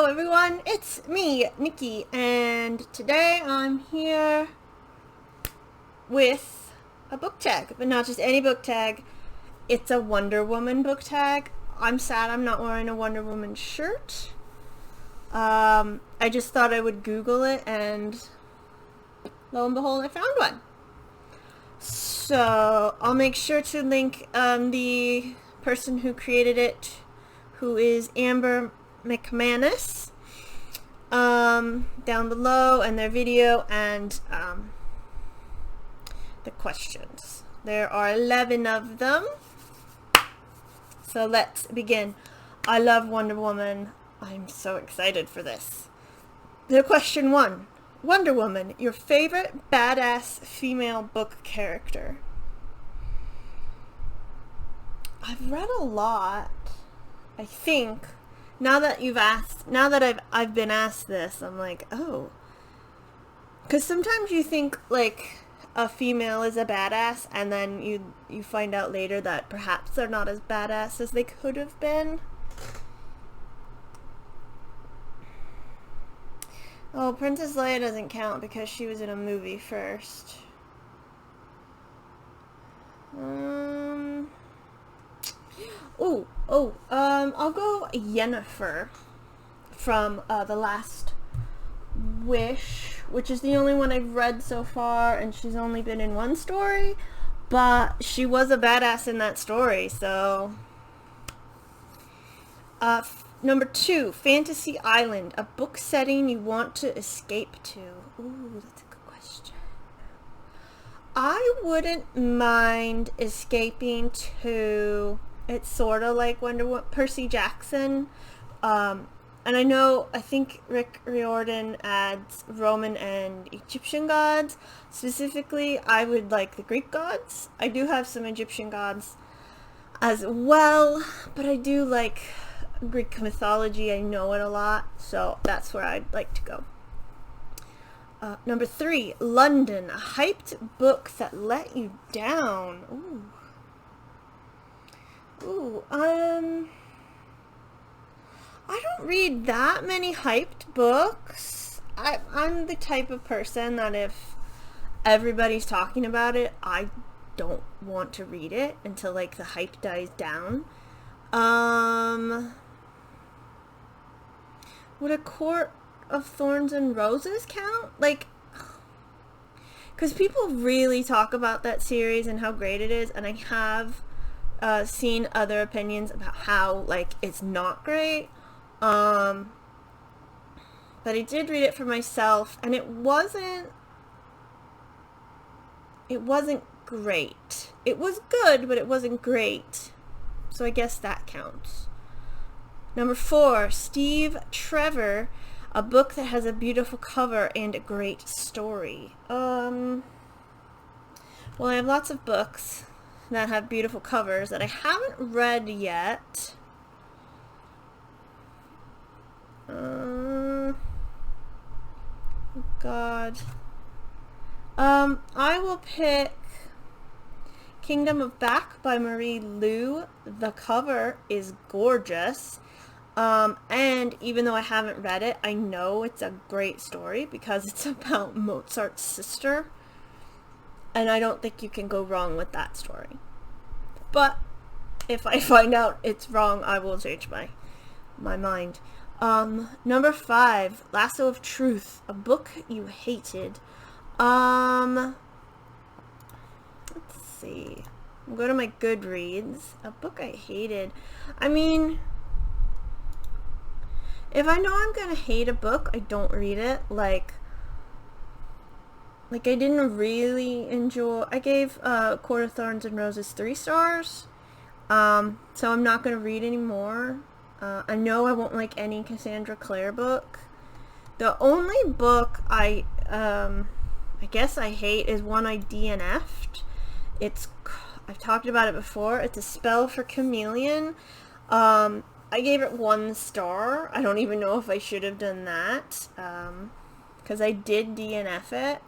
Hello everyone, it's me, Nikki, and today I'm here with a book tag, but not just any book tag. It's a Wonder Woman book tag. I'm sad I'm not wearing a Wonder Woman shirt. I just thought I would Google it, and lo and behold, I found one. So I'll make sure to link the person who created it, who is Amber McManus, down below, and their video, and the questions. There are 11 of them. So let's begin. I love Wonder Woman. I'm so excited for this. The question 1. Wonder Woman, your favorite badass female book character? I've read a lot. I think now that I've been asked this, I'm like, oh, because sometimes you think like a female is a badass, and then you find out later that perhaps they're not as badass as they could have been. Oh, Princess Leia doesn't count because she was in a movie first. I'll go Yennefer from The Last Wish, which is the only one I've read so far, and she's only been in one story, but she was a badass in that story, so... Number 2, Fantasy Island, a book setting you want to escape to. Ooh, that's a good question. I wouldn't mind escaping to... It's sort of like Percy Jackson. And I think Rick Riordan adds Roman and Egyptian gods. Specifically, I would like the Greek gods. I do have some Egyptian gods as well, but I do like Greek mythology. I know it a lot, so that's where I'd like to go. Number 3, London, a hyped book that let you down. I don't read that many hyped books. I'm the type of person that if everybody's talking about it, I don't want to read it until like the hype dies down. Would A Court of Thorns and Roses count? Like, because people really talk about that series and how great it is, and I have seen other opinions about how like it's not great. But I did read it for myself, and it wasn't great. It was good, but it wasn't great. So I guess that counts. Number 4, Trevor, a book that has a beautiful cover and a great story. Well, I have lots of books that have beautiful covers that I haven't read yet. God. I will pick Kingdom of Back by Marie Lu. The cover is gorgeous. And even though I haven't read it, I know it's a great story because it's about Mozart's sister. And I don't think you can go wrong with that story. But if I find out it's wrong, I will change my mind. Number 5, Lasso of Truth, a book you hated. Let's see. I'll go to my Goodreads. A book I hated. I mean, if I know I'm gonna hate a book, I don't read it. Like I didn't really enjoy... I gave Court of Thorns and Roses 3 stars. So I'm not gonna read anymore. I know I won't like any Cassandra Clare book. The only book I guess I hate is one I DNF'd. I've talked about it before. It's A Spell for Chameleon. I gave it 1 star. I don't even know if I should have done that. Because I did DNF it.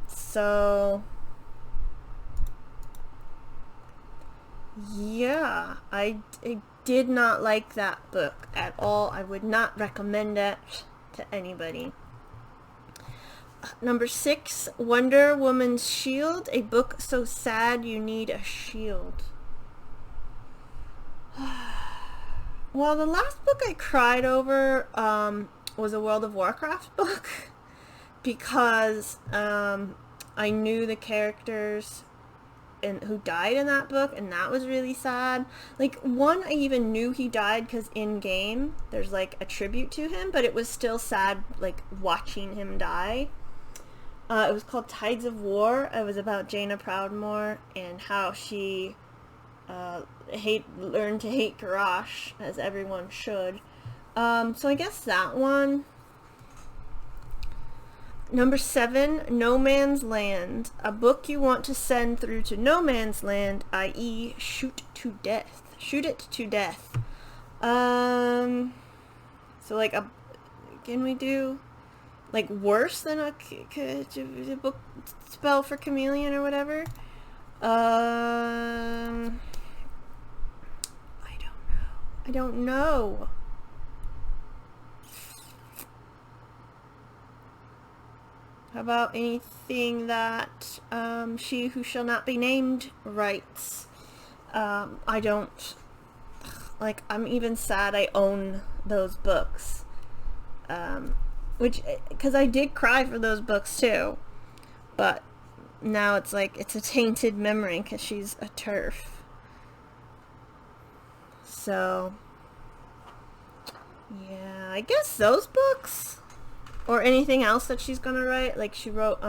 So... Yeah, I did not like that book at all. I would not recommend it to anybody. Number 6, Wonder Woman's Shield, a book so sad you need a shield. Well, the last book I cried over was a World of Warcraft book because I knew the characters and who died in that book, and that was really sad. Like, one, I even knew he died because in game there's like a tribute to him, but it was still sad like watching him die. It was called Tides of War. It was about Jaina Proudmoore and how she learned to hate Garrosh, as everyone should. So I guess that one. Number 7, No Man's Land. A book you want to send through to no man's land, i.e. shoot to death. Shoot it to death. So like can we do like worse than a book spell for chameleon or whatever? I don't know. How about anything that She Who Shall Not Be Named writes? I don't, like, I'm even sad I own those books. Because I did cry for those books too. But now it's like, it's a tainted memory because she's a TERF. So, yeah, I guess those books. Or anything else that she's gonna write. Like she wrote,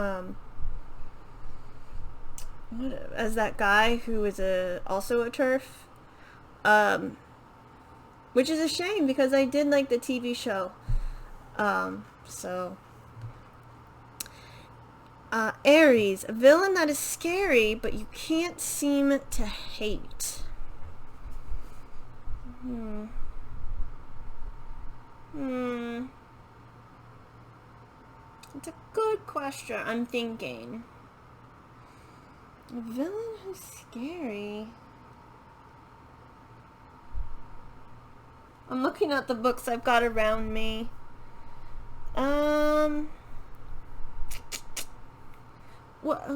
as that guy who is also a TERF. Which is a shame because I did like the TV show. So. Aries, a villain that is scary, but you can't seem to hate. It's a good question. I'm thinking. A villain who's scary. I'm looking at the books I've got around me. What?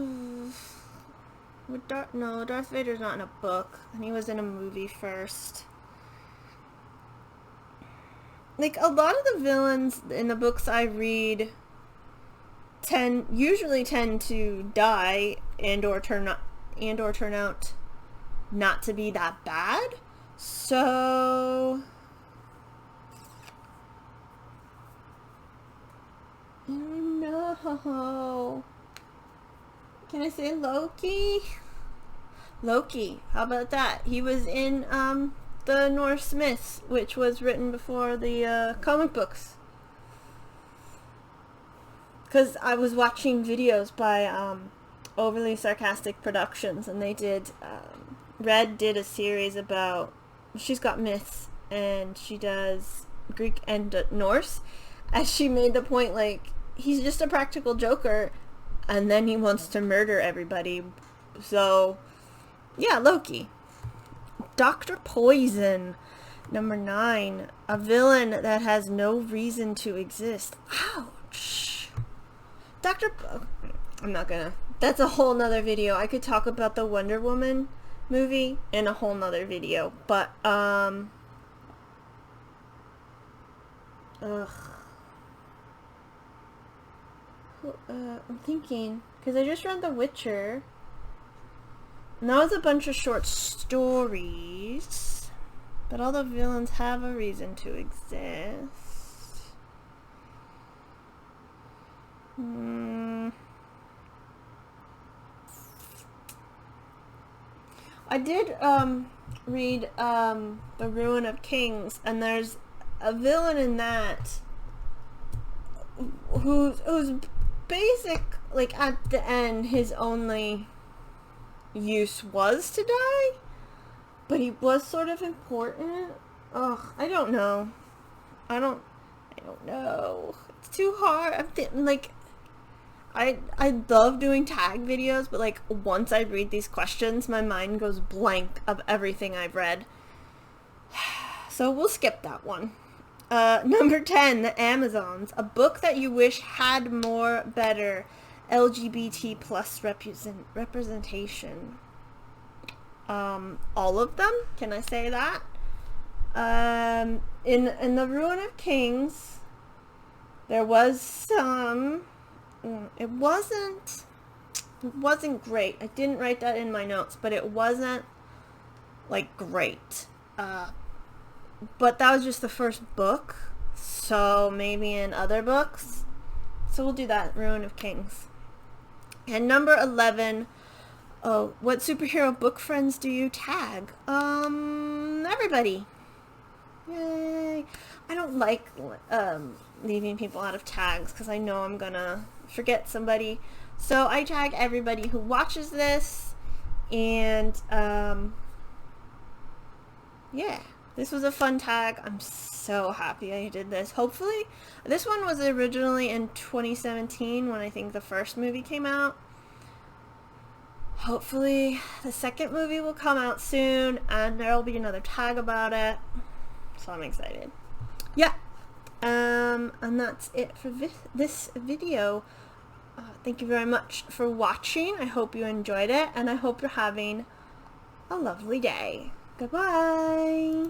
Darth Vader's not in a book. And he was in a movie first. Like, a lot of the villains in the books I read usually tend to die and or turn out not to be that bad. So I don't know. Can I say Loki? Loki. How about that? He was in the Norse Myths, which was written before the comic books. Because I was watching videos by Overly Sarcastic Productions, and they did, Red did a series about, she's got myths, and she does Greek and Norse, as she made the point, like, he's just a practical joker, and then he wants to murder everybody. So, yeah, Loki. Dr. Poison, number 9, a villain that has no reason to exist. Ouch. I'm not gonna. That's a whole nother video. I could talk about the Wonder Woman movie in a whole nother video. But, I'm thinking, because I just read The Witcher. And that was a bunch of short stories. But all the villains have a reason to exist. I did read The Ruin of Kings, and there's a villain in that who's basic, like at the end his only use was to die, but he was sort of important. I don't know. I don't know. It's too hard. I love doing tag videos, but like once I read these questions, my mind goes blank of everything I've read. So we'll skip that one. Number 10, The Amazons, a book that you wish had more better LGBT plus representation. All of them? Can I say that? In The Ruin of Kings, there was some. It wasn't great. I didn't write that in my notes, but it wasn't like great. But that was just the first book, so maybe in other books. So we'll do that, Ruin of Kings. And number 11, oh, what superhero book friends do you tag? Everybody. Yay. I don't like leaving people out of tags because I know I'm gonna forget somebody. So I tag everybody who watches this, and yeah. This was a fun tag. I'm so happy I did this. Hopefully, this one was originally in 2017 when I think the first movie came out. Hopefully, the second movie will come out soon and there'll be another tag about it. So I'm excited. Yeah. And that's it for this video. Thank you very much for watching. I hope you enjoyed it, and I hope you're having a lovely day. Goodbye.